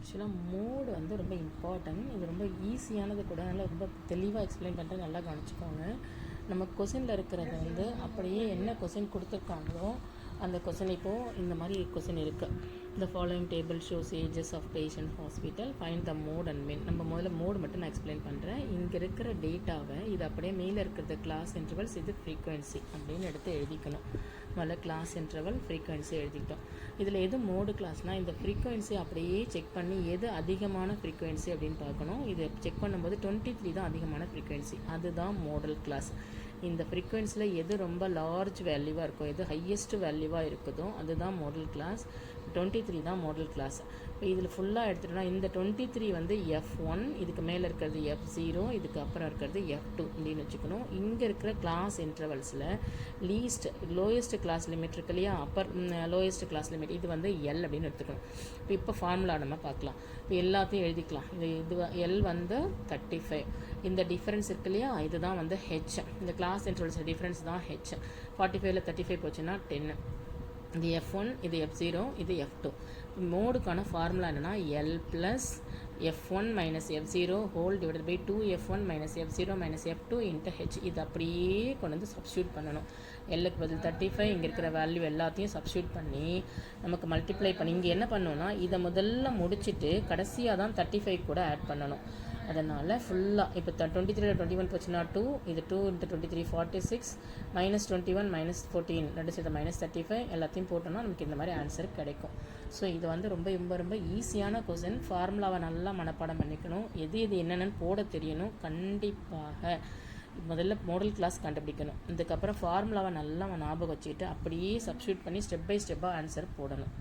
ஆக்சுவலாக மோடு வந்து ரொம்ப இம்பார்ட்டன்ட். இது ரொம்ப ஈஸியானது கூட, அதனால் ரொம்ப தெளிவாக எக்ஸ்பிளைன் பண்ணுறது, நல்லா கவனிச்சுக்கோங்க. நம்ம கொஷினில் இருக்கிறத வந்து அப்படியே என்ன கொஷின் கொடுத்துருக்காங்களோ அந்த கொஷின், இப்போது இந்த மாதிரி கொஷின் இருக்குது. இந்த following table shows ages of patient hospital, find the mode and mean. நம்ம முதல்ல மோடு மட்டும் நான் எக்ஸ்பிளைன் பண்ணுறேன். இங்கே இருக்கிற டேட்டாவை இது அப்படியே மேலே இருக்கிறது கிளாஸ் இன்டர்வல்ஸ், இது ஃப்ரீக்வன்சி அப்படின்னு எடுத்து எழுதிக்கணும். முதல்ல கிளாஸ் இன்டர்வல் ஃப்ரீக்வன்சி எழுதிட்டோம். இதில் எது மோடு கிளாஸ்னால் இந்த ஃப்ரீக்வன்சி அப்படியே செக் பண்ணி எது அதிகமான ஃப்ரீக்வன்சி அப்படின்னு பார்க்கணும். இது செக் பண்ணும்போது 23 தான் அதிகமான ஃப்ரீக்வன்சி, அதுதான் மோடல் கிளாஸ். இந்த ஃப்ரீக்வன்சியில் எது ரொம்ப லார்ஜ் வேல்யூவாக இருக்கோ, எது ஹையஸ்ட் வேல்யூவாக இருக்குதோ அதுதான் மாடல் கிளாஸ். 23 தான் மாடல் கிளாஸ். இப்போ இதில் ஃபுல்லாக எடுத்துட்டோம்னா இந்த 23 வந்து F1, இதுக்கு மேலே இருக்கிறது F0, இதுக்கு அப்புறம் இருக்கிறது F2 அப்படின்னு வச்சுக்கணும். இங்கே இருக்கிற கிளாஸ் இன்டர்வல்ஸில் லோயஸ்ட் கிளாஸ் லிமிட் இருக்கு இல்லையா, லோயஸ்ட் கிளாஸ் லிமிட் இது வந்து L அப்படின்னு எடுத்துக்கணும். இப்போ ஃபார்முலா நம்ம பார்க்கலாம். இப்போ எல்லாத்தையும் எழுதிக்கலாம். இது L வந்து 35. இந்த டிஃபரன்ஸ் இருக்கு இல்லையா, இதுதான் வந்து H. இந்த கிளாஸ் இன்டர்வல்ஸ் டிஃபரன்ஸ் தான் H. 45ல் 35 போச்சுன்னா 10. இது F1, இது F0, இது F2. மோடுக்கான ஃபார்முலா என்னென்னா L plus F1 minus F0 whole divided by 2F1 minus F0 minus F2 into H. இது அப்படியே கொண்டு வந்து சப்ஸ்டியூட் பண்ணணும். Lக்கு பதில் 35, இங்கே இருக்கிற வேல்யூ எல்லாத்தையும் சப்ஸ்டியூட் பண்ணி நமக்கு மல்டிப்ளை பண்ணி இங்கே என்ன பண்ணணும்னா இதை முதல்ல முடிச்சுட்டு கடைசியாக தான் 35 கூட ஆட் பண்ணணும். அதனால் ஃபுல்லாக இப்போ 23ல் 21 போச்சுன்னா 2, இது 2 × 23 46, மைனஸ் 21 மைனஸ் 14 ரெண்டு சேர்த்து மைனஸ் 35 எல்லாத்தையும் போட்டோம்னா நமக்கு இந்த மாதிரி ஆன்சர் கிடைக்கும். ஸோ இது வந்து ரொம்ப ஈஸியான கொஸ்டின். ஃபார்முலாவை நல்லா மனப்பாடம் பண்ணிக்கணும். எது என்னென்னு போட தெரியணும். கண்டிப்பாக முதல்ல மாடல் கிளாஸ் கண்டுபிடிக்கணும். இதுக்கப்புறம் ஃபார்முலாவை நல்லா ஞாபகம் வச்சுக்கிட்டு அப்படியே சப்ஸ்டியூட் பண்ணி ஸ்டெப் பை ஸ்டெப்பாக ஆன்சர் போடணும்.